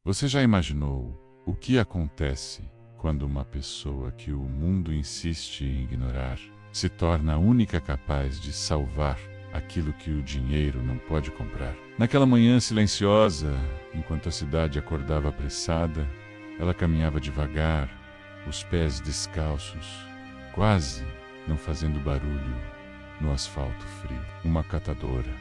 Você já imaginou o que acontece quando uma pessoa que o mundo insiste em ignorar se torna a única capaz de salvar aquilo que o dinheiro não pode comprar? Naquela manhã silenciosa, enquanto a cidade acordava apressada, ela caminhava devagar, os pés descalços, quase não fazendo barulho no asfalto frio. Uma catadora,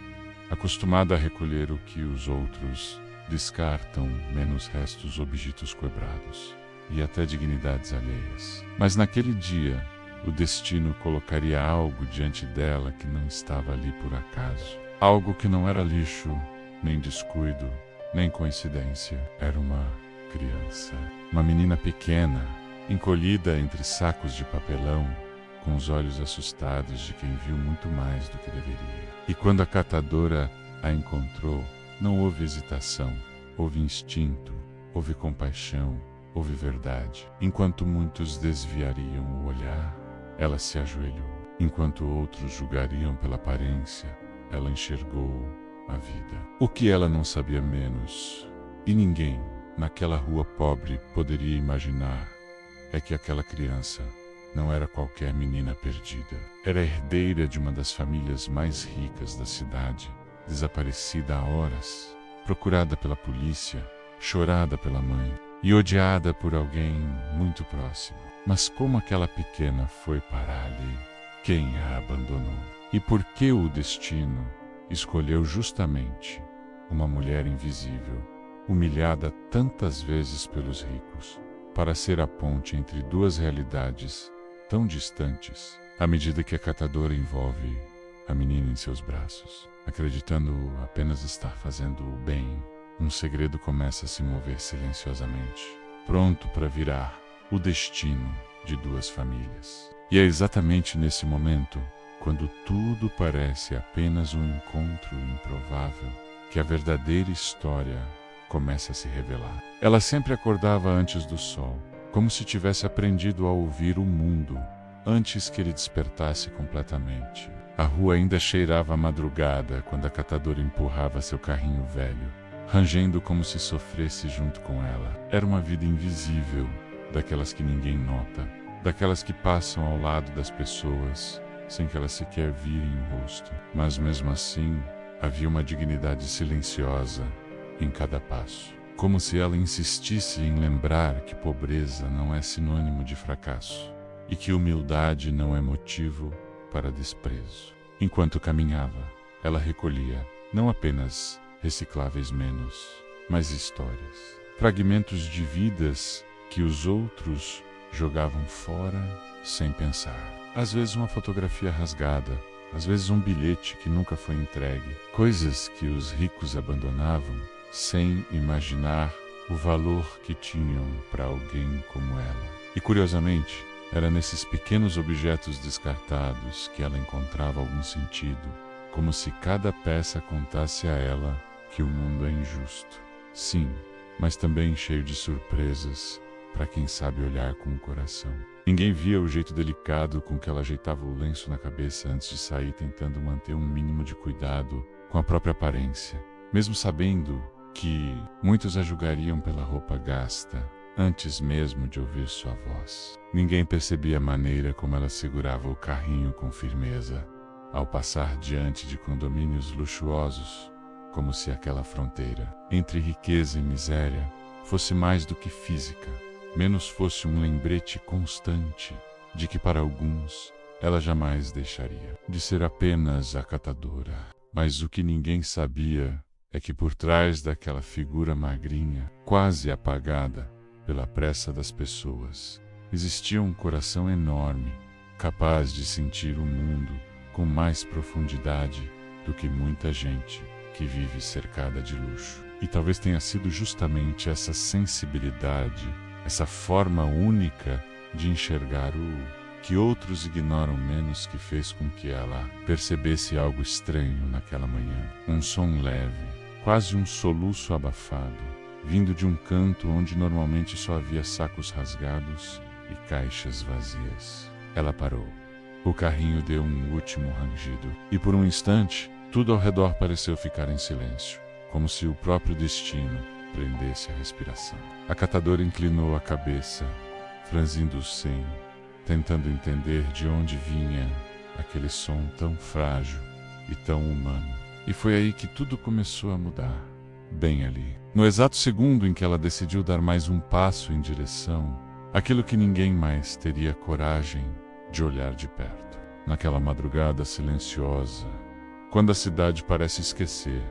acostumada a recolher o que os outros descartam, menos restos objetos quebrados e até dignidades alheias. Mas naquele dia, o destino colocaria algo diante dela que não estava ali por acaso. Algo que não era lixo, nem descuido, nem coincidência. Era uma criança. Uma menina pequena, encolhida entre sacos de papelão, com os olhos assustados de quem viu muito mais do que deveria. E quando a catadora a encontrou, não houve hesitação, houve instinto, houve compaixão, houve verdade. Enquanto muitos desviariam o olhar, ela se ajoelhou. Enquanto outros julgariam pela aparência, ela enxergou a vida. O que ela não sabia menos, e ninguém naquela rua pobre poderia imaginar, é que aquela criança não era qualquer menina perdida. Era herdeira de uma das famílias mais ricas da cidade, desaparecida há horas, procurada pela polícia, chorada pela mãe e odiada por alguém muito próximo. Mas como aquela pequena foi parar ali? Quem a abandonou? E por que o destino escolheu justamente uma mulher invisível, humilhada tantas vezes pelos ricos, para ser a ponte entre duas realidades tão distantes, à medida que a catadora envolve a menina em seus braços? Acreditando apenas estar fazendo o bem, um segredo começa a se mover silenciosamente, pronto para virar o destino de duas famílias. E é exatamente nesse momento, quando tudo parece apenas um encontro improvável, que a verdadeira história começa a se revelar. Ela sempre acordava antes do sol, como se tivesse aprendido a ouvir o mundo antes que ele despertasse completamente. A rua ainda cheirava a madrugada quando a catadora empurrava seu carrinho velho, rangendo como se sofresse junto com ela. Era uma vida invisível, daquelas que ninguém nota, daquelas que passam ao lado das pessoas sem que elas sequer virem o rosto. Mas mesmo assim, havia uma dignidade silenciosa em cada passo, como se ela insistisse em lembrar que pobreza não é sinônimo de fracasso e que humildade não é motivo para desprezo. Enquanto caminhava, ela recolhia não apenas recicláveis menos, mas histórias, fragmentos de vidas que os outros jogavam fora sem pensar. Às vezes uma fotografia rasgada, às vezes um bilhete que nunca foi entregue, coisas que os ricos abandonavam sem imaginar o valor que tinham para alguém como ela. E curiosamente, era nesses pequenos objetos descartados que ela encontrava algum sentido, como se cada peça contasse a ela que o mundo é injusto. Sim, mas também cheio de surpresas para quem sabe olhar com o coração. Ninguém via o jeito delicado com que ela ajeitava o lenço na cabeça antes de sair, tentando manter um mínimo de cuidado com a própria aparência, mesmo sabendo que muitos a julgariam pela roupa gasta, antes mesmo de ouvir sua voz. Ninguém percebia a maneira como ela segurava o carrinho com firmeza, ao passar diante de condomínios luxuosos, como se aquela fronteira entre riqueza e miséria fosse mais do que física, menos fosse um lembrete constante de que para alguns ela jamais deixaria de ser apenas a catadora. Mas o que ninguém sabia é que por trás daquela figura magrinha, quase apagada pela pressa das pessoas, existia um coração enorme, capaz de sentir o mundo com mais profundidade do que muita gente que vive cercada de luxo. E talvez tenha sido justamente essa sensibilidade, essa forma única de enxergar o que outros ignoram menos, que fez com que ela percebesse algo estranho naquela manhã. Um som leve, quase um soluço abafado, vindo de um canto onde normalmente só havia sacos rasgados e caixas vazias. Ela parou. O carrinho deu um último rangido, e por um instante, tudo ao redor pareceu ficar em silêncio, como se o próprio destino prendesse a respiração. A catadora inclinou a cabeça, franzindo o ceño, tentando entender de onde vinha aquele som tão frágil e tão humano. E foi aí que tudo começou a mudar. Bem ali, no exato segundo em que ela decidiu dar mais um passo em direção àquilo que ninguém mais teria coragem de olhar de perto. Naquela madrugada silenciosa, quando a cidade parece esquecer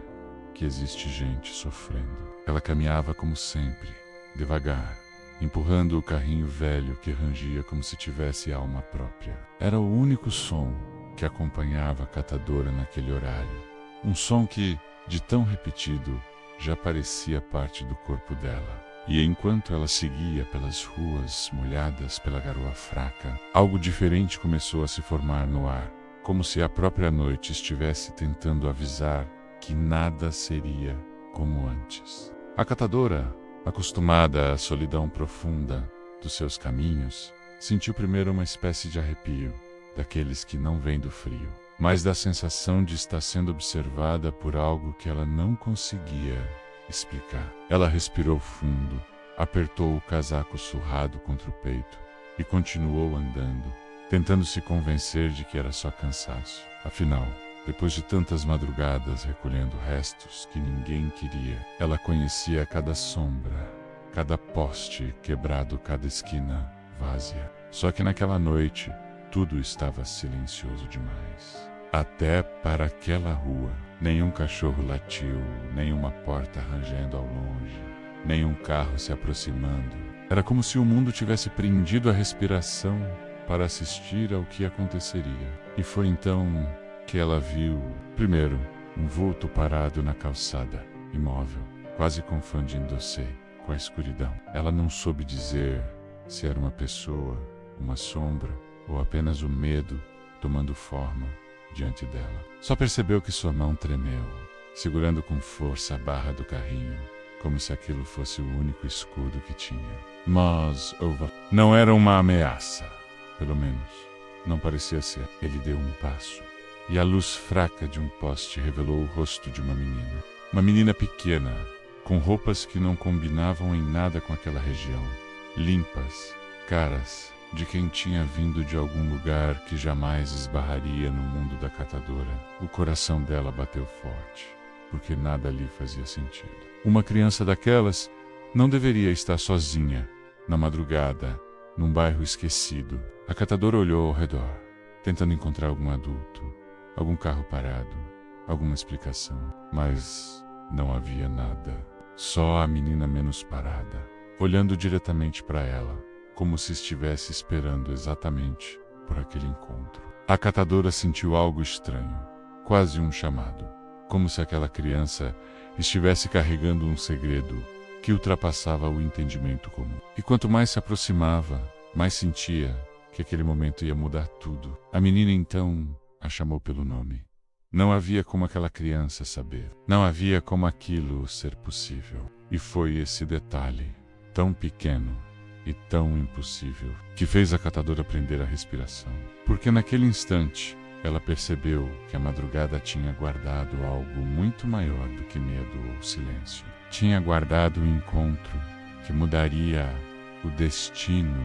que existe gente sofrendo, ela caminhava como sempre, devagar, empurrando o carrinho velho que rangia como se tivesse alma própria. Era o único som que acompanhava a catadora naquele horário. Um som que, de tão repetido, já parecia parte do corpo dela. E enquanto ela seguia pelas ruas molhadas pela garoa fraca, algo diferente começou a se formar no ar, como se a própria noite estivesse tentando avisar que nada seria como antes. A catadora, acostumada à solidão profunda dos seus caminhos, sentiu primeiro uma espécie de arrepio, daqueles que não vêm do frio, mas da sensação de estar sendo observada por algo que ela não conseguia explicar. Ela respirou fundo, apertou o casaco surrado contra o peito e continuou andando, tentando se convencer de que era só cansaço. Afinal, depois de tantas madrugadas recolhendo restos que ninguém queria, ela conhecia cada sombra, cada poste quebrado, cada esquina vazia. Só que naquela noite, tudo estava silencioso demais. Até para aquela rua. Nenhum cachorro latiu, nenhuma porta rangendo ao longe, nenhum carro se aproximando. Era como se o mundo tivesse prendido a respiração para assistir ao que aconteceria. E foi então que ela viu, primeiro, um vulto parado na calçada, imóvel, quase confundindo-se com a escuridão. Ela não soube dizer se era uma pessoa, uma sombra ou apenas o medo tomando forma diante dela. Só percebeu que sua mão tremeu, segurando com força a barra do carrinho, como se aquilo fosse o único escudo que tinha. Mas não era uma ameaça, pelo menos não parecia ser. Ele deu um passo, e a luz fraca de um poste revelou o rosto de uma menina. Uma menina pequena, com roupas que não combinavam em nada com aquela região, limpas, caras de quem tinha vindo de algum lugar que jamais esbarraria no mundo da catadora. O coração dela bateu forte, porque nada ali fazia sentido. Uma criança daquelas não deveria estar sozinha, na madrugada, num bairro esquecido. A catadora olhou ao redor, tentando encontrar algum adulto, algum carro parado, alguma explicação. Mas não havia nada. Só a menina menos parada, olhando diretamente para ela, como se estivesse esperando exatamente por aquele encontro. A catadora sentiu algo estranho, quase um chamado, como se aquela criança estivesse carregando um segredo que ultrapassava o entendimento comum. E quanto mais se aproximava, mais sentia que aquele momento ia mudar tudo. A menina então a chamou pelo nome. Não havia como aquela criança saber. Não havia como aquilo ser possível. E foi esse detalhe, tão pequeno e tão impossível, que fez a catadora prender a respiração. Porque naquele instante, ela percebeu que a madrugada tinha guardado algo muito maior do que medo ou silêncio. Tinha guardado o encontro que mudaria o destino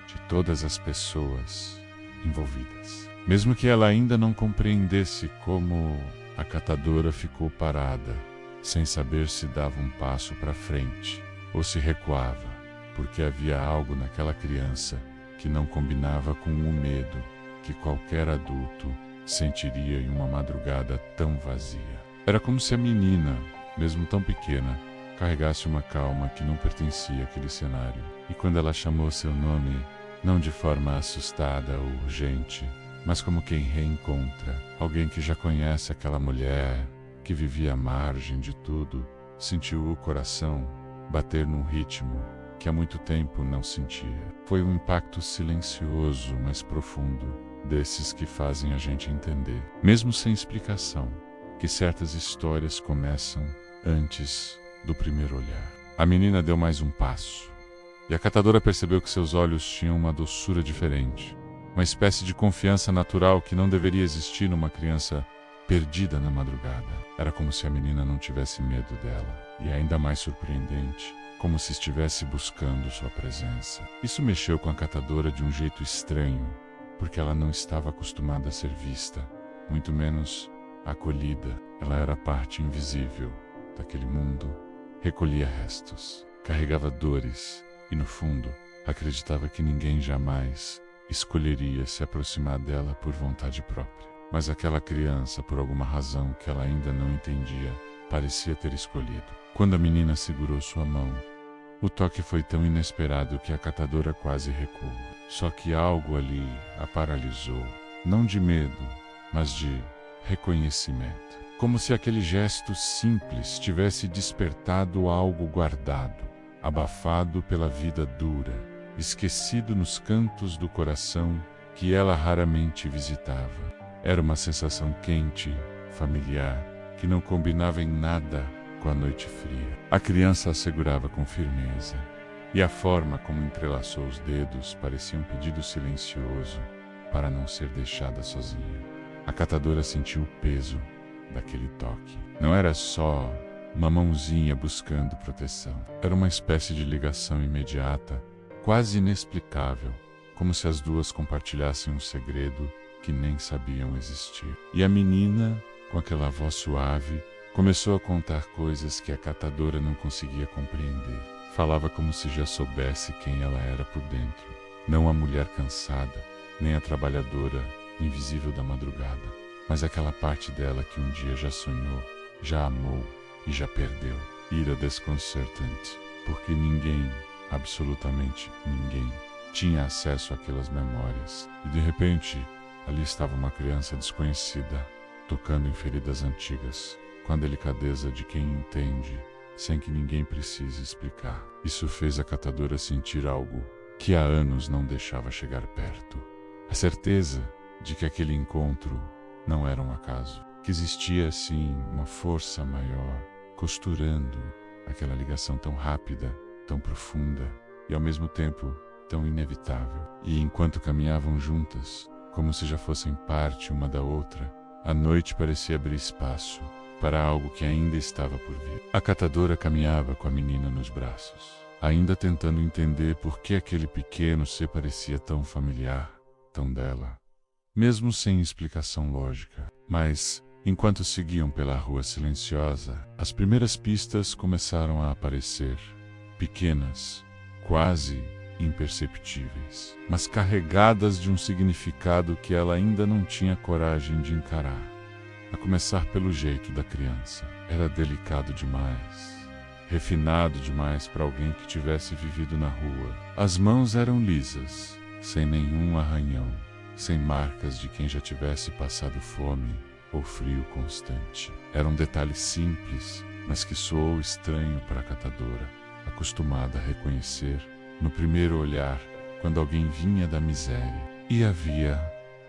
de todas as pessoas envolvidas. Mesmo que ela ainda não compreendesse como, a catadora ficou parada, sem saber se dava um passo para frente ou se recuava, porque havia algo naquela criança que não combinava com o medo que qualquer adulto sentiria em uma madrugada tão vazia. Era como se a menina, mesmo tão pequena, carregasse uma calma que não pertencia àquele cenário. E quando ela chamou seu nome, não de forma assustada ou urgente, mas como quem reencontra alguém que já conhece aquela mulher que vivia à margem de tudo, sentiu o coração bater num ritmo que há muito tempo não sentia. Foi um impacto silencioso, mas profundo, desses que fazem a gente entender, mesmo sem explicação, que certas histórias começam antes do primeiro olhar. A menina deu mais um passo, e a catadora percebeu que seus olhos tinham uma doçura diferente, uma espécie de confiança natural que não deveria existir numa criança perdida na madrugada. Era como se a menina não tivesse medo dela, e ainda mais surpreendente, como se estivesse buscando sua presença. Isso mexeu com a catadora de um jeito estranho, porque ela não estava acostumada a ser vista, muito menos acolhida. Ela era parte invisível daquele mundo, recolhia restos, carregava dores e, no fundo, acreditava que ninguém jamais escolheria se aproximar dela por vontade própria. Mas aquela criança, por alguma razão que ela ainda não entendia, parecia ter escolhido. Quando a menina segurou sua mão, o toque foi tão inesperado que a catadora quase recuou. Só que algo ali a paralisou, não de medo, mas de reconhecimento. Como se aquele gesto simples tivesse despertado algo guardado, abafado pela vida dura, esquecido nos cantos do coração que ela raramente visitava. Era uma sensação quente, familiar, que não combinava em nada com a noite fria. A criança a segurava com firmeza, e a forma como entrelaçou os dedos parecia um pedido silencioso para não ser deixada sozinha. A catadora sentiu o peso daquele toque. Não era só uma mãozinha buscando proteção. Era uma espécie de ligação imediata, quase inexplicável, como se as duas compartilhassem um segredo que nem sabiam existir. E a menina, com aquela voz suave, começou a contar coisas que a catadora não conseguia compreender. Falava como se já soubesse quem ela era por dentro. Não a mulher cansada, nem a trabalhadora invisível da madrugada, mas aquela parte dela que um dia já sonhou, já amou e já perdeu. Ira desconcertante, porque ninguém, absolutamente ninguém, tinha acesso àquelas memórias. E de repente, ali estava uma criança desconhecida, tocando em feridas antigas, com a delicadeza de quem entende, sem que ninguém precise explicar. Isso fez a catadora sentir algo que há anos não deixava chegar perto. A certeza de que aquele encontro não era um acaso, que existia, sim, uma força maior, costurando aquela ligação tão rápida, tão profunda e, ao mesmo tempo, tão inevitável. E enquanto caminhavam juntas, como se já fossem parte uma da outra, a noite parecia abrir espaço para algo que ainda estava por vir. A catadora caminhava com a menina nos braços, ainda tentando entender por que aquele pequeno ser parecia tão familiar, tão dela, mesmo sem explicação lógica. Mas, enquanto seguiam pela rua silenciosa, as primeiras pistas começaram a aparecer, pequenas, quase imperceptíveis, mas carregadas de um significado que ela ainda não tinha coragem de encarar. A começar pelo jeito da criança. Era delicado demais, refinado demais para alguém que tivesse vivido na rua. As mãos eram lisas, sem nenhum arranhão, sem marcas de quem já tivesse passado fome ou frio constante. Era um detalhe simples, mas que soou estranho para a catadora, acostumada a reconhecer no primeiro olhar, quando alguém vinha da miséria. E havia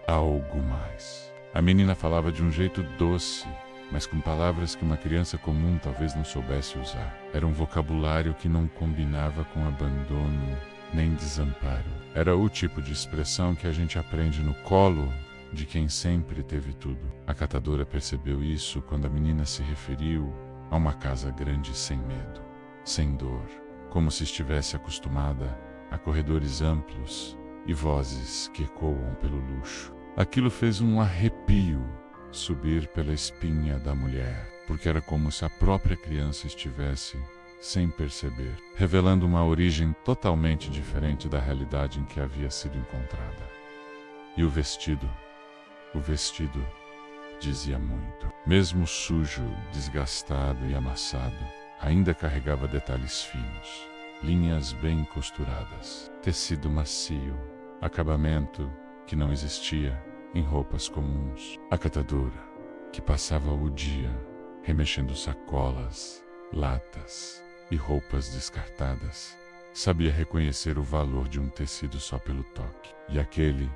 algo mais. A menina falava de um jeito doce, mas com palavras que uma criança comum talvez não soubesse usar. Era um vocabulário que não combinava com abandono nem desamparo. Era o tipo de expressão que a gente aprende no colo de quem sempre teve tudo. A catadora percebeu isso quando a menina se referiu a uma casa grande sem medo, sem dor, como se estivesse acostumada a corredores amplos e vozes que ecoam pelo luxo. Aquilo fez um arrepio subir pela espinha da mulher, porque era como se a própria criança estivesse, sem perceber, revelando uma origem totalmente diferente da realidade em que havia sido encontrada. E o vestido dizia muito. Mesmo sujo, desgastado e amassado, ainda carregava detalhes finos, linhas bem costuradas, tecido macio, acabamento que não existia em roupas comuns. A catadora, que passava o dia remexendo sacolas, latas e roupas descartadas, sabia reconhecer o valor de um tecido só pelo toque. E aquele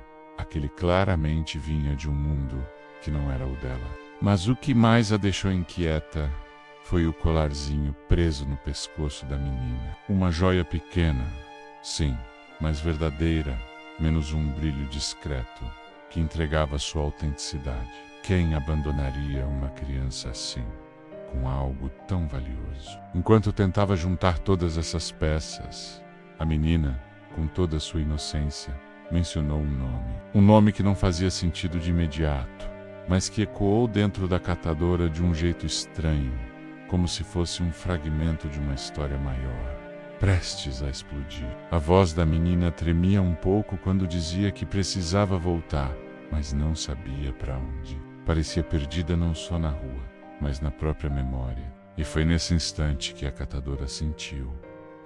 claramente vinha de um mundo que não era o dela. Mas o que mais a deixou inquieta foi o colarzinho preso no pescoço da menina. Uma joia pequena, sim, mas verdadeira, menos um brilho discreto que entregava sua autenticidade. Quem abandonaria uma criança assim, com algo tão valioso? Enquanto tentava juntar todas essas peças, a menina, com toda a sua inocência, mencionou um nome que não fazia sentido de imediato, mas que ecoou dentro da catadora de um jeito estranho, como se fosse um fragmento de uma história maior, prestes a explodir. A voz da menina tremia um pouco quando dizia que precisava voltar, mas não sabia para onde. Parecia perdida não só na rua, mas na própria memória. E foi nesse instante que a catadora sentiu,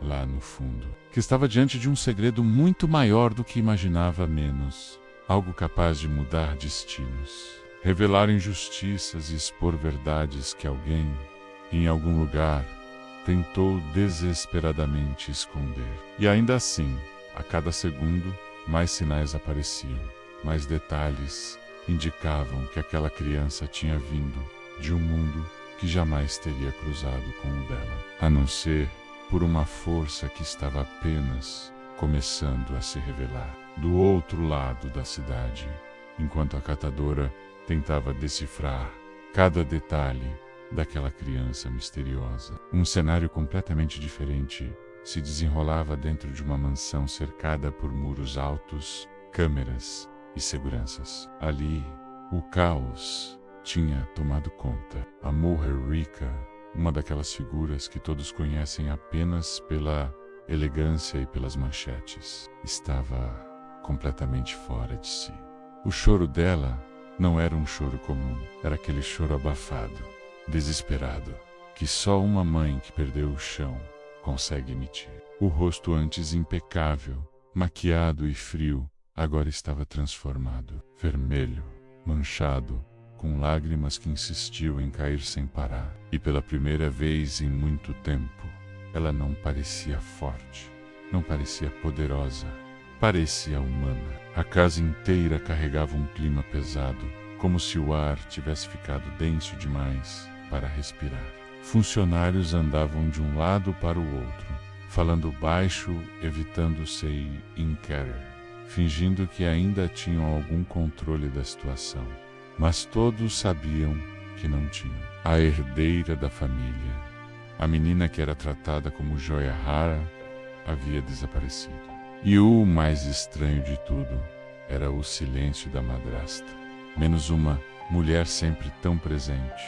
lá no fundo, que estava diante de um segredo muito maior do que imaginava menos. Algo capaz de mudar destinos, revelar injustiças e expor verdades que alguém, em algum lugar, tentou desesperadamente esconder. E ainda assim, a cada segundo, mais sinais apareciam, mais detalhes indicavam que aquela criança tinha vindo de um mundo que jamais teria cruzado com o dela, a não ser por uma força que estava apenas começando a se revelar do outro lado da cidade, enquanto a catadora tentava decifrar cada detalhe daquela criança misteriosa. Um cenário completamente diferente se desenrolava dentro de uma mansão cercada por muros altos, câmeras e seguranças. Ali, o caos tinha tomado conta. A Mulher Rica, uma daquelas figuras que todos conhecem apenas pela elegância e pelas manchetes, estava completamente fora de si. O choro dela não era um choro comum, era aquele choro abafado, desesperado, que só uma mãe que perdeu o chão consegue emitir. O rosto antes impecável, maquiado e frio, agora estava transformado, vermelho, manchado, com lágrimas que insistiam em cair sem parar. E pela primeira vez em muito tempo, ela não parecia forte, não parecia poderosa, parecia humana. A casa inteira carregava um clima pesado, como se o ar tivesse ficado denso demais para respirar. Funcionários andavam de um lado para o outro, falando baixo, evitando ser in-carer, fingindo que ainda tinham algum controle da situação. Mas todos sabiam que não tinham. A herdeira da família, a menina que era tratada como joia rara, havia desaparecido. E o mais estranho de tudo era o silêncio da madrasta. Menos uma mulher sempre tão presente,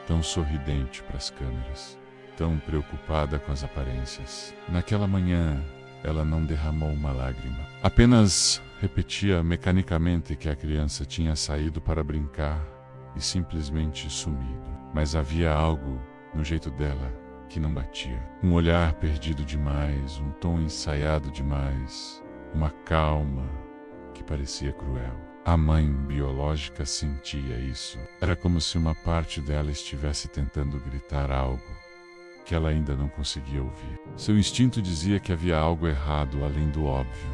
tão sorridente para as câmeras, tão preocupada com as aparências. Naquela manhã, ela não derramou uma lágrima. Apenas repetia mecanicamente que a criança tinha saído para brincar e simplesmente sumido. Mas havia algo no jeito dela que não batia. Um olhar perdido demais, um tom ensaiado demais, uma calma que parecia cruel. A mãe biológica sentia isso. Era como se uma parte dela estivesse tentando gritar algo que ela ainda não conseguia ouvir. Seu instinto dizia que havia algo errado além do óbvio,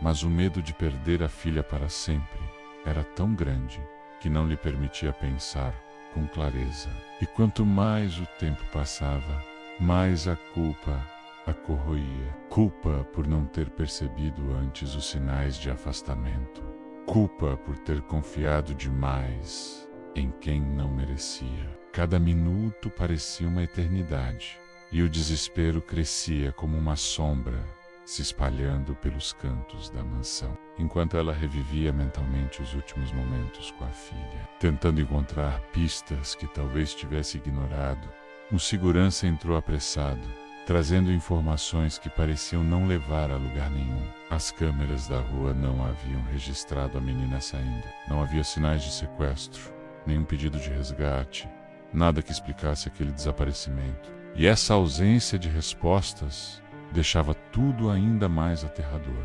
mas o medo de perder a filha para sempre era tão grande que não lhe permitia pensar com clareza. E quanto mais o tempo passava, mais a culpa a corroía. Culpa por não ter percebido antes os sinais de afastamento. Culpa por ter confiado demais em quem não merecia. Cada minuto parecia uma eternidade, e o desespero crescia como uma sombra, se espalhando pelos cantos da mansão, enquanto ela revivia mentalmente os últimos momentos com a filha. Tentando encontrar pistas que talvez tivesse ignorado, um segurança entrou apressado, trazendo informações que pareciam não levar a lugar nenhum. As câmeras da rua não haviam registrado a menina saindo. Não havia sinais de sequestro, nenhum pedido de resgate, nada que explicasse aquele desaparecimento. E essa ausência de respostas deixava tudo ainda mais aterrador,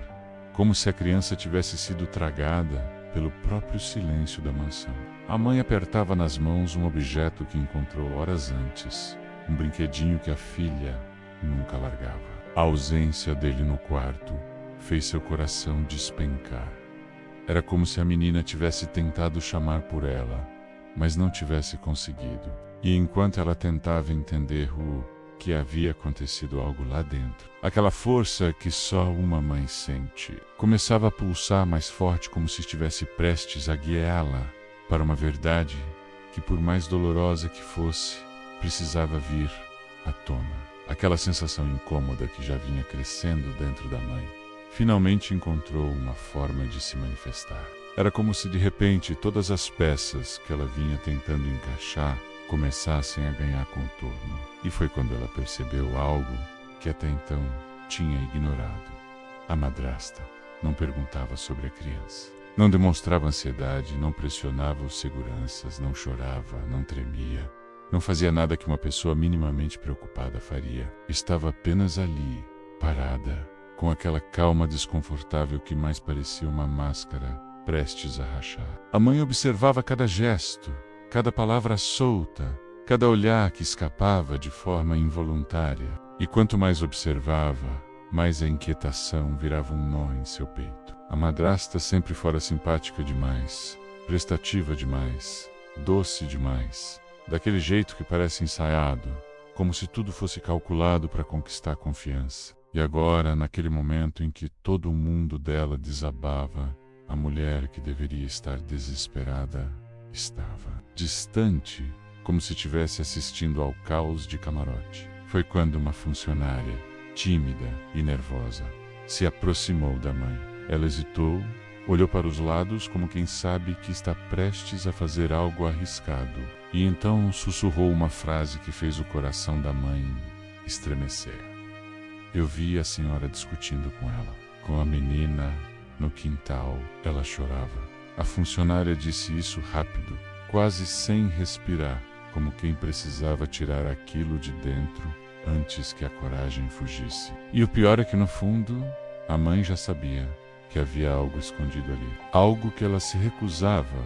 como se a criança tivesse sido tragada pelo próprio silêncio da mansão. A mãe apertava nas mãos um objeto que encontrou horas antes, um brinquedinho que a filha nunca largava. A ausência dele no quarto fez seu coração despencar. Era como se a menina tivesse tentado chamar por ela, mas não tivesse conseguido. E enquanto ela tentava entender o que havia acontecido algo lá dentro, aquela força que só uma mãe sente começava a pulsar mais forte, como se estivesse prestes a guiá-la para uma verdade que, por mais dolorosa que fosse, precisava vir à tona. Aquela sensação incômoda que já vinha crescendo dentro da mãe, finalmente encontrou uma forma de se manifestar. Era como se de repente todas as peças que ela vinha tentando encaixar começassem a ganhar contorno. E foi quando ela percebeu algo que até então tinha ignorado. A madrasta não perguntava sobre a criança. Não demonstrava ansiedade, não pressionava os seguranças, não chorava, não tremia. Não fazia nada que uma pessoa minimamente preocupada faria. Estava apenas ali, parada, com aquela calma desconfortável que mais parecia uma máscara prestes a rachar. A mãe observava cada gesto, cada palavra solta, cada olhar que escapava de forma involuntária. E quanto mais observava, mais a inquietação virava um nó em seu peito. A madrasta sempre fora simpática demais, prestativa demais, doce demais. Daquele jeito que parece ensaiado, como se tudo fosse calculado para conquistar confiança. E agora, naquele momento em que todo o mundo dela desabava, a mulher que deveria estar desesperada estava distante, como se estivesse assistindo ao caos de camarote. Foi quando uma funcionária, tímida e nervosa, se aproximou da mãe. Ela hesitou, olhou para os lados como quem sabe que está prestes a fazer algo arriscado, e então sussurrou uma frase que fez o coração da mãe estremecer. Eu vi a senhora discutindo com ela, com a menina no quintal. Ela chorava. A funcionária disse isso rápido, quase sem respirar, como quem precisava tirar aquilo de dentro antes que a coragem fugisse. E o pior é que no fundo, a mãe já sabia que havia algo escondido ali. Algo que ela se recusava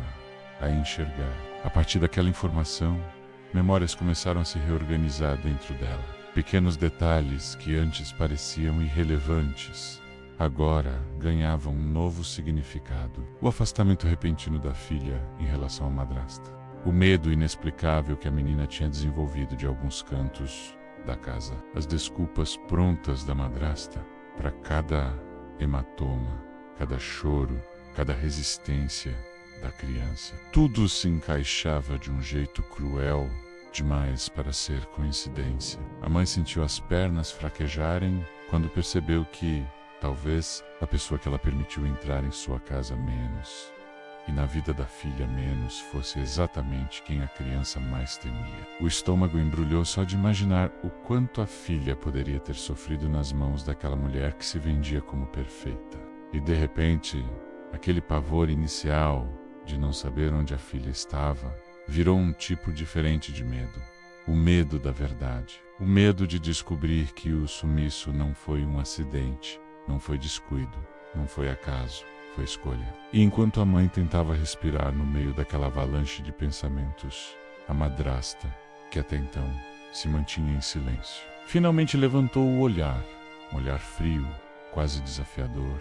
a enxergar. A partir daquela informação, memórias começaram a se reorganizar dentro dela. Pequenos detalhes que antes pareciam irrelevantes, agora ganhavam um novo significado. O afastamento repentino da filha em relação à madrasta. O medo inexplicável que a menina tinha desenvolvido de alguns cantos da casa. As desculpas prontas da madrasta para cada hematoma, cada choro, cada resistência da criança. Tudo se encaixava de um jeito cruel demais para ser coincidência. A mãe sentiu as pernas fraquejarem quando percebeu que, talvez, a pessoa que ela permitiu entrar em sua casa menos, e na vida da filha menos, fosse exatamente quem a criança mais temia. O estômago embrulhou só de imaginar o quanto a filha poderia ter sofrido nas mãos daquela mulher que se vendia como perfeita. E de repente, aquele pavor inicial de não saber onde a filha estava, virou um tipo diferente de medo. O medo da verdade. O medo de descobrir que o sumiço não foi um acidente, não foi descuido, não foi acaso, foi escolha. E enquanto a mãe tentava respirar no meio daquela avalanche de pensamentos, a madrasta, que até então se mantinha em silêncio, finalmente levantou o olhar, um olhar frio, quase desafiador,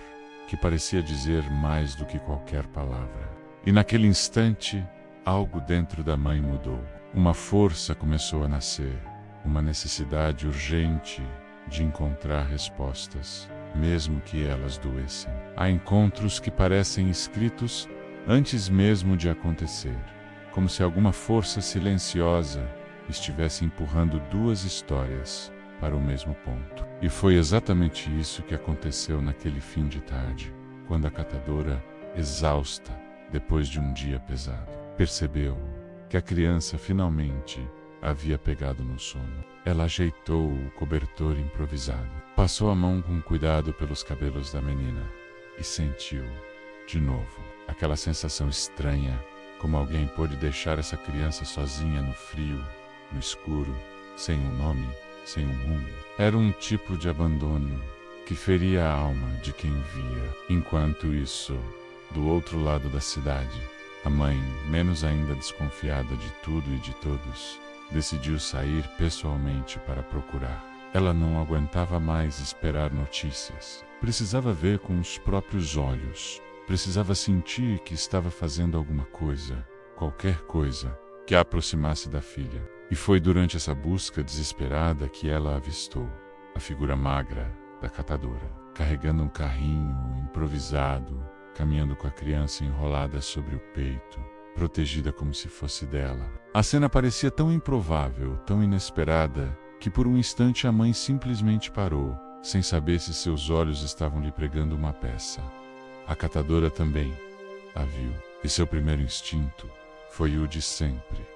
que parecia dizer mais do que qualquer palavra. E naquele instante, algo dentro da mãe mudou. Uma força começou a nascer, uma necessidade urgente de encontrar respostas, mesmo que elas doessem. Há encontros que parecem escritos antes mesmo de acontecer, como se alguma força silenciosa estivesse empurrando duas histórias para o mesmo ponto. E foi exatamente isso que aconteceu naquele fim de tarde, quando a catadora, exausta depois de um dia pesado, percebeu que a criança finalmente havia pegado no sono. Ela ajeitou o cobertor improvisado, passou a mão com cuidado pelos cabelos da menina e sentiu, de novo, aquela sensação estranha, como alguém pôde deixar essa criança sozinha no frio, no escuro, sem um nome, sem um rumo. Era um tipo de abandono que feria a alma de quem via. Enquanto isso, do outro lado da cidade, a mãe, menos ainda desconfiada de tudo e de todos, decidiu sair pessoalmente para procurar. Ela não aguentava mais esperar notícias. Precisava ver com os próprios olhos. Precisava sentir que estava fazendo alguma coisa, qualquer coisa, que a aproximasse da filha. E foi durante essa busca desesperada que ela avistou a figura magra da catadora, carregando um carrinho improvisado, caminhando com a criança enrolada sobre o peito, protegida como se fosse dela. A cena parecia tão improvável, tão inesperada, que por um instante a mãe simplesmente parou, sem saber se seus olhos estavam lhe pregando uma peça. A catadora também a viu, e seu primeiro instinto foi o de sempre: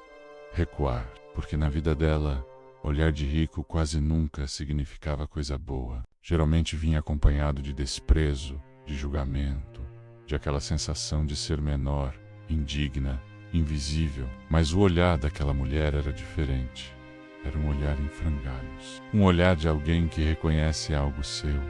recuar, porque na vida dela, olhar de rico quase nunca significava coisa boa. Geralmente vinha acompanhado de desprezo, de julgamento, de aquela sensação de ser menor, indigna, invisível. Mas o olhar daquela mulher era diferente. Era um olhar em frangalhos. Um olhar de alguém que reconhece algo seu,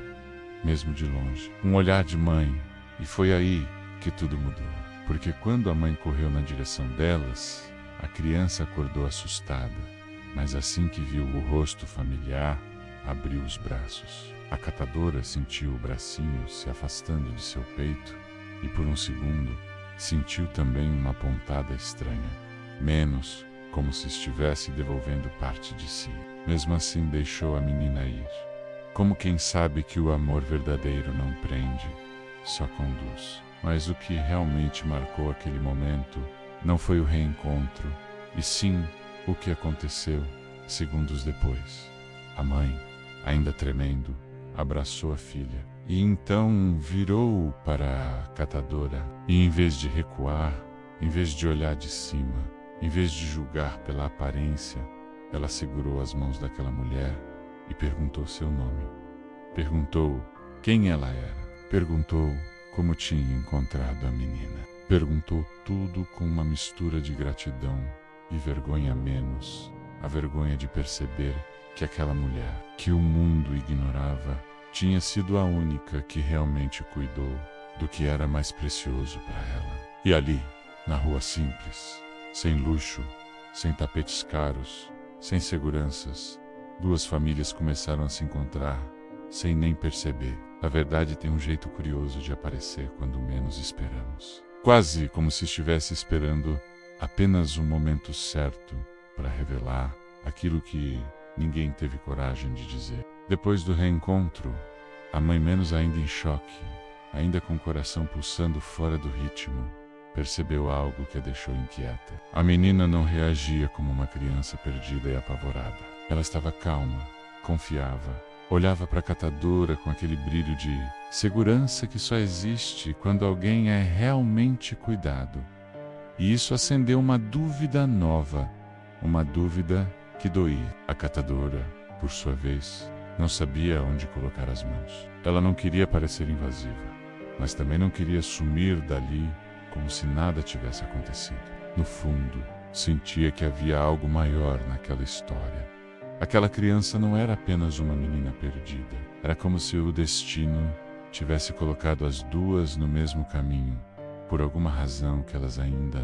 mesmo de longe. Um olhar de mãe. E foi aí que tudo mudou. Porque quando a mãe correu na direção delas, a criança acordou assustada. Mas assim que viu o rosto familiar, abriu os braços. A catadora sentiu o bracinho se afastando de seu peito e por um segundo sentiu também uma pontada estranha, menos como se estivesse devolvendo parte de si. Mesmo assim deixou a menina ir, como quem sabe que o amor verdadeiro não prende, só conduz. Mas o que realmente marcou aquele momento não foi o reencontro, e sim o que aconteceu segundos depois. A mãe, ainda tremendo, abraçou a filha e então virou para a catadora e, em vez de recuar, em vez de olhar de cima, em vez de julgar pela aparência, ela segurou as mãos daquela mulher e perguntou seu nome. Perguntou quem ela era. Perguntou como tinha encontrado a menina. Perguntou tudo com uma mistura de gratidão e vergonha menos, a vergonha de perceber que aquela mulher, que o mundo ignorava, tinha sido a única que realmente cuidou do que era mais precioso para ela. E ali, na rua simples, sem luxo, sem tapetes caros, sem seguranças, duas famílias começaram a se encontrar, sem nem perceber. A verdade tem um jeito curioso de aparecer quando menos esperamos. Quase como se estivesse esperando apenas o momento certo para revelar aquilo que ninguém teve coragem de dizer. Depois do reencontro, a mãe, menos ainda em choque, ainda com o coração pulsando fora do ritmo, percebeu algo que a deixou inquieta. A menina não reagia como uma criança perdida e apavorada. Ela estava calma, confiava, olhava para a catadora com aquele brilho de segurança que só existe quando alguém é realmente cuidado. E isso acendeu uma dúvida nova, uma dúvida que doía. A catadora, por sua vez, não sabia onde colocar as mãos. Ela não queria parecer invasiva, mas também não queria sumir dali como se nada tivesse acontecido. No fundo, sentia que havia algo maior naquela história. Aquela criança não era apenas uma menina perdida. Era como se o destino tivesse colocado as duas no mesmo caminho, por alguma razão que elas ainda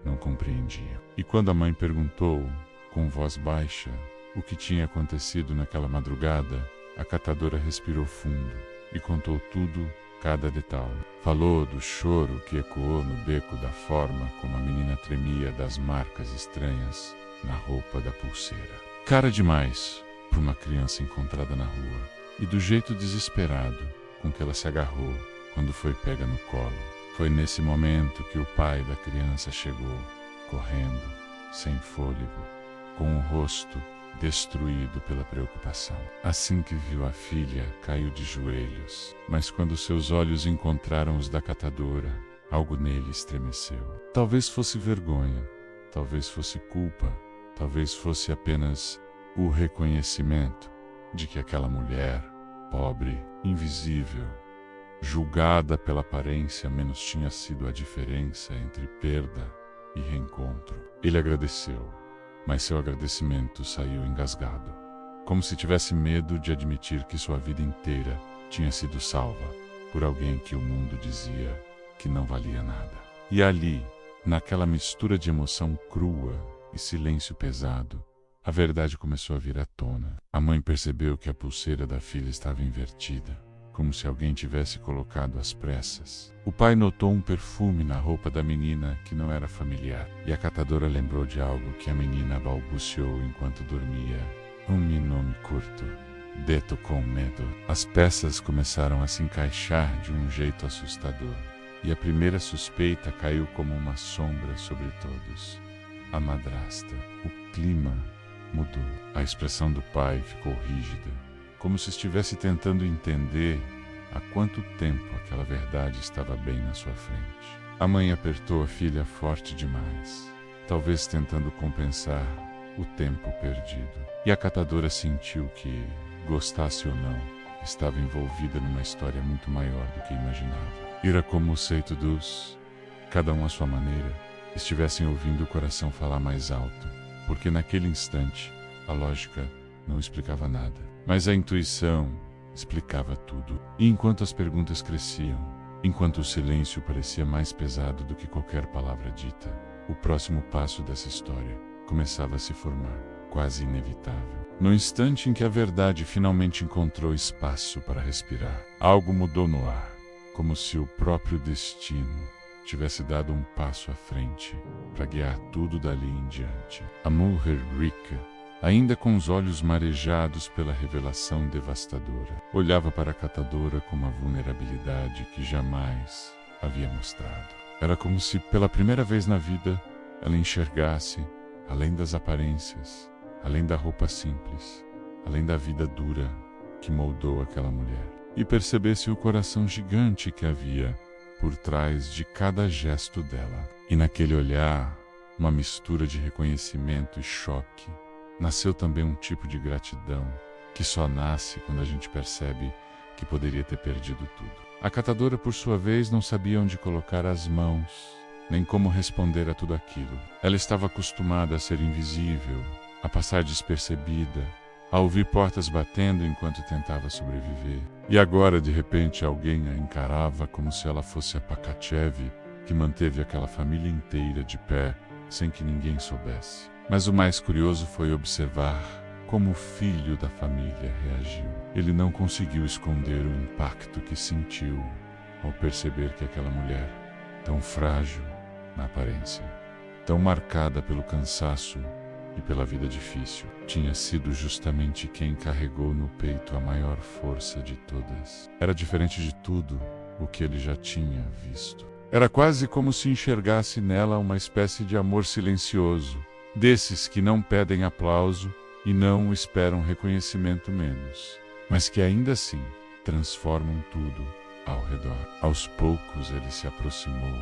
não compreendiam. E quando a mãe perguntou, com voz baixa, o que tinha acontecido naquela madrugada, a catadora respirou fundo e contou tudo, cada detalhe. Falou do choro que ecoou no beco, da forma como a menina tremia, das marcas estranhas na roupa da pulseira. Cara demais para uma criança encontrada na rua, e do jeito desesperado com que ela se agarrou quando foi pega no colo. Foi nesse momento que o pai da criança chegou, correndo, sem fôlego, com o rosto destruído pela preocupação. Assim que viu a filha, caiu de joelhos, mas quando seus olhos encontraram os da catadora, algo nele estremeceu. Talvez fosse vergonha, talvez fosse culpa, talvez fosse apenas o reconhecimento de que aquela mulher, pobre, invisível, julgada pela aparência, menos tinha sido a diferença entre perda e reencontro. Ele agradeceu, mas seu agradecimento saiu engasgado, como se tivesse medo de admitir que sua vida inteira tinha sido salva por alguém que o mundo dizia que não valia nada. E ali, naquela mistura de emoção crua e silêncio pesado, a verdade começou a vir à tona. A mãe percebeu que a pulseira da filha estava invertida, como se alguém tivesse colocado às pressas. O pai notou um perfume na roupa da menina que não era familiar, e a catadora lembrou de algo que a menina balbuciou enquanto dormia. Um nome curto, dito com medo. As peças começaram a se encaixar de um jeito assustador. e a primeira suspeita caiu como uma sombra sobre todos. A madrasta. O clima mudou. A expressão do pai ficou rígida, como se estivesse tentando entender há quanto tempo aquela verdade estava bem na sua frente. A mãe apertou a filha forte demais, talvez tentando compensar o tempo perdido. E a catadora sentiu que, gostasse ou não, estava envolvida numa história muito maior do que imaginava. Era como se todos, cada um à sua maneira, estivessem ouvindo o coração falar mais alto, porque naquele instante a lógica não explicava nada, mas a intuição explicava tudo. E enquanto as perguntas cresciam, enquanto o silêncio parecia mais pesado do que qualquer palavra dita, o próximo passo dessa história começava a se formar, quase inevitável. No instante em que a verdade finalmente encontrou espaço para respirar, algo mudou no ar, como se o próprio destino tivesse dado um passo à frente para guiar tudo dali em diante. A mulher rica, ainda com os olhos marejados pela revelação devastadora, olhava para a catadora com uma vulnerabilidade que jamais havia mostrado. Era como se, pela primeira vez na vida, ela enxergasse, além das aparências, além da roupa simples, além da vida dura que moldou aquela mulher, e percebesse o coração gigante que havia por trás de cada gesto dela. E naquele olhar, uma mistura de reconhecimento e choque, nasceu também um tipo de gratidão que só nasce quando a gente percebe que poderia ter perdido tudo. A catadora, por sua vez, não sabia onde colocar as mãos, nem como responder a tudo aquilo. Ela estava acostumada a ser invisível, a passar despercebida, a ouvir portas batendo enquanto tentava sobreviver. E agora, de repente, alguém a encarava como se ela fosse a Pakachev, que manteve aquela família inteira de pé, sem que ninguém soubesse. Mas o mais curioso foi observar como o filho da família reagiu. Ele não conseguiu esconder o impacto que sentiu ao perceber que aquela mulher, tão frágil na aparência, tão marcada pelo cansaço e pela vida difícil, tinha sido justamente quem carregou no peito a maior força de todas. Era diferente de tudo o que ele já tinha visto. Era quase como se enxergasse nela uma espécie de amor silencioso, desses que não pedem aplauso e não esperam reconhecimento menos, mas que ainda assim transformam tudo ao redor. Aos poucos ele se aproximou,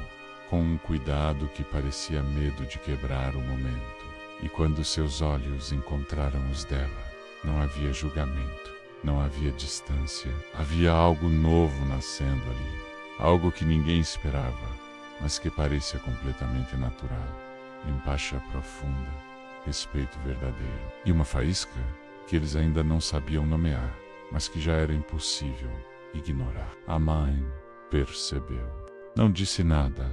com um cuidado que parecia medo de quebrar o momento. E quando seus olhos encontraram os dela, não havia julgamento, não havia distância. Havia algo novo nascendo ali, algo que ninguém esperava, mas que parecia completamente natural. Empatia profunda, respeito verdadeiro. E uma faísca que eles ainda não sabiam nomear, mas que já era impossível ignorar. A mãe percebeu. Não disse nada,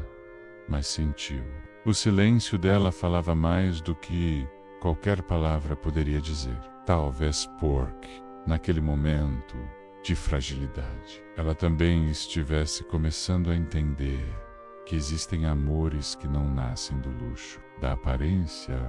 mas sentiu. O silêncio dela falava mais do que qualquer palavra poderia dizer. Talvez porque, naquele momento de fragilidade, ela também estivesse começando a entender que existem amores que não nascem do luxo, da aparência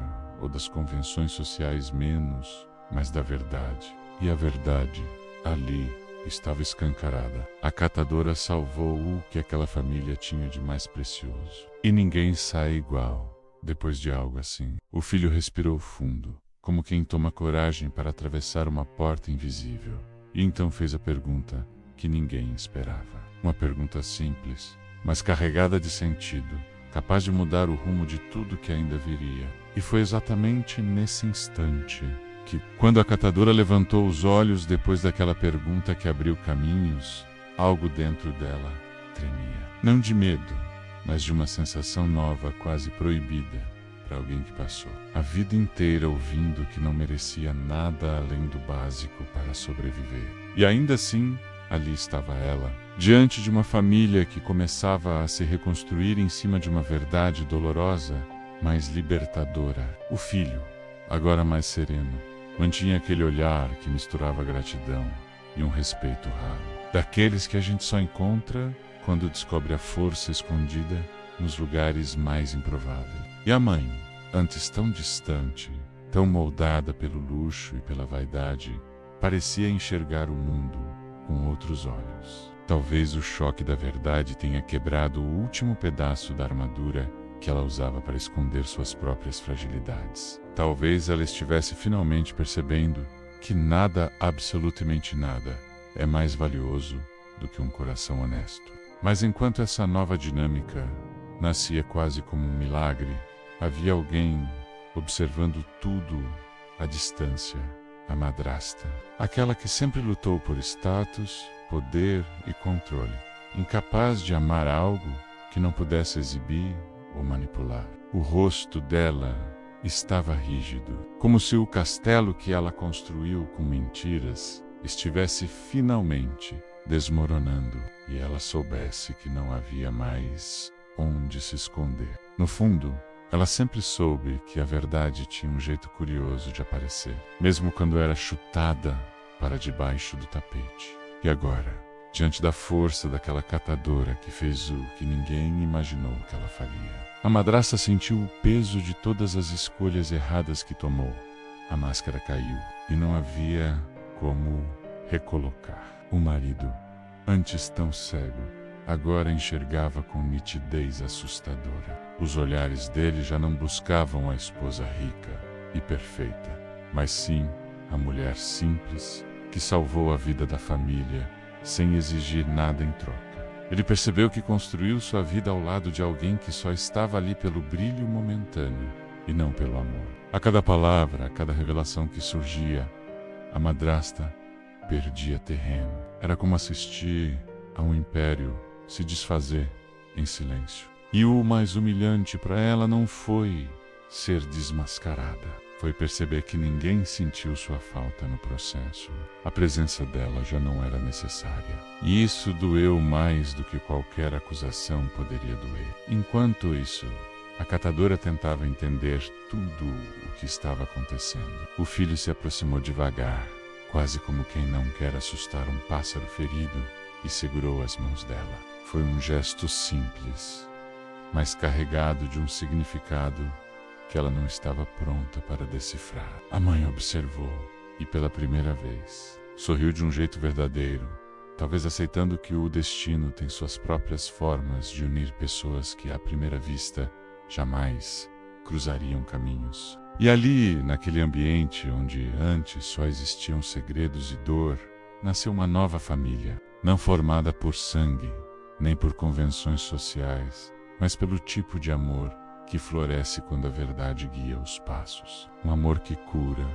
ou das convenções sociais menos, mas da verdade. E a verdade, ali, estava escancarada. A catadora salvou o que aquela família tinha de mais precioso. E ninguém sai igual depois de algo assim. O filho respirou fundo, como quem toma coragem para atravessar uma porta invisível. E então fez a pergunta que ninguém esperava. Uma pergunta simples, mas carregada de sentido, capaz de mudar o rumo de tudo que ainda viria. E foi exatamente nesse instante que, quando a catadora levantou os olhos depois daquela pergunta que abriu caminhos, algo dentro dela tremia. Não de medo, mas de uma sensação nova, quase proibida, para alguém que passou a vida inteira ouvindo que não merecia nada além do básico para sobreviver. E ainda assim, ali estava ela, diante de uma família que começava a se reconstruir em cima de uma verdade dolorosa, mas libertadora. O filho, agora mais sereno, mantinha aquele olhar que misturava gratidão e um respeito raro, daqueles que a gente só encontra quando descobre a força escondida nos lugares mais improváveis. E a mãe, antes tão distante, tão moldada pelo luxo e pela vaidade, parecia enxergar o mundo com outros olhos. Talvez o choque da verdade tenha quebrado o último pedaço da armadura que ela usava para esconder suas próprias fragilidades. Talvez ela estivesse finalmente percebendo que nada, absolutamente nada, é mais valioso do que um coração honesto. Mas enquanto essa nova dinâmica nascia quase como um milagre, havia alguém observando tudo à distância: a madrasta. Aquela que sempre lutou por status, poder e controle, incapaz de amar algo que não pudesse exibir ou manipular. O rosto dela estava rígido, como se o castelo que ela construiu com mentiras estivesse finalmente desmoronando e ela soubesse que não havia mais onde se esconder. No fundo, ela sempre soube que a verdade tinha um jeito curioso de aparecer, mesmo quando era chutada para debaixo do tapete. E agora, diante da força daquela catadora que fez o que ninguém imaginou que ela faria, a madrasta sentiu o peso de todas as escolhas erradas que tomou. A máscara caiu e não havia como recolocar. O marido, antes tão cego, agora enxergava com nitidez assustadora. Os olhares dele já não buscavam a esposa rica e perfeita, mas sim a mulher simples que salvou a vida da família sem exigir nada em troca. Ele percebeu que construiu sua vida ao lado de alguém que só estava ali pelo brilho momentâneo e não pelo amor. A cada palavra, a cada revelação que surgia, a madrasta perdia terreno. Era como assistir a um império se desfazer em silêncio. E o mais humilhante para ela não foi ser desmascarada. Foi perceber que ninguém sentiu sua falta no processo. A presença dela já não era necessária. E isso doeu mais do que qualquer acusação poderia doer. Enquanto isso, a catadora tentava entender tudo o que estava acontecendo. O filho se aproximou devagar, quase como quem não quer assustar um pássaro ferido, e segurou as mãos dela. Foi um gesto simples, mas carregado de um significado que ela não estava pronta para decifrar. A mãe observou e, pela primeira vez, sorriu de um jeito verdadeiro, talvez aceitando que o destino tem suas próprias formas de unir pessoas que, à primeira vista, jamais cruzariam caminhos. E ali, naquele ambiente onde antes só existiam segredos e dor, nasceu uma nova família, não formada por sangue, nem por convenções sociais, mas pelo tipo de amor que floresce quando a verdade guia os passos. Um amor que cura,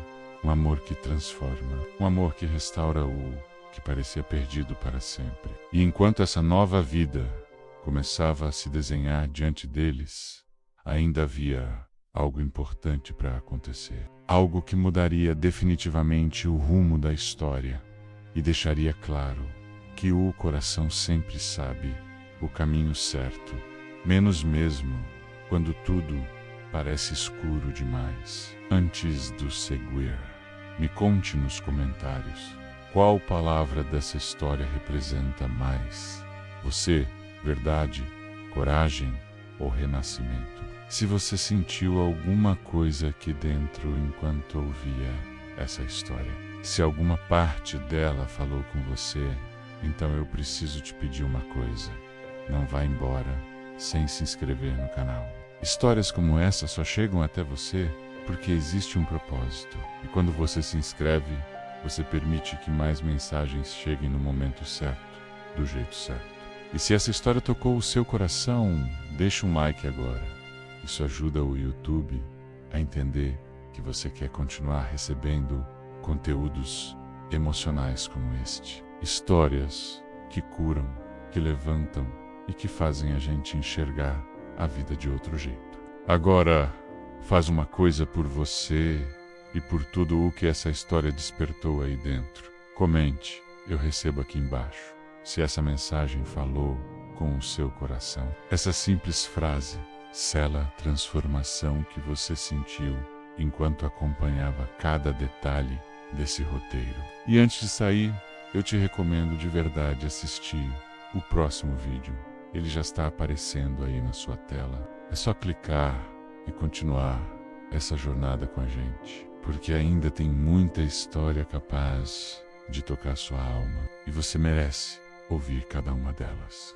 um amor que transforma, um amor que restaura o que parecia perdido para sempre. E enquanto essa nova vida começava a se desenhar diante deles, ainda havia algo importante para acontecer. Algo que mudaria definitivamente o rumo da história e deixaria claro que o coração sempre sabe o caminho certo, menos mesmo quando tudo parece escuro demais. Antes do seguir, me conte nos comentários qual palavra dessa história representa mais: você, verdade, coragem ou renascimento? Se você sentiu alguma coisa aqui dentro enquanto ouvia essa história, se alguma parte dela falou com você, então eu preciso te pedir uma coisa: não vá embora sem se inscrever no canal. Histórias como essa só chegam até você porque existe um propósito. E quando você se inscreve, você permite que mais mensagens cheguem no momento certo, do jeito certo. E se essa história tocou o seu coração, deixa um like agora. Isso ajuda o YouTube a entender que você quer continuar recebendo conteúdos emocionais como este. Histórias que curam, que levantam e que fazem a gente enxergar a vida de outro jeito. Agora, faz uma coisa por você e por tudo o que essa história despertou aí dentro. Comente, eu recebo aqui embaixo, se essa mensagem falou com o seu coração. Essa simples frase sela a transformação que você sentiu enquanto acompanhava cada detalhe desse roteiro. E antes de sair, eu te recomendo de verdade assistir o próximo vídeo. Ele já está aparecendo aí na sua tela. É só clicar e continuar essa jornada com a gente, porque ainda tem muita história capaz de tocar sua alma. E você merece ouvir cada uma delas.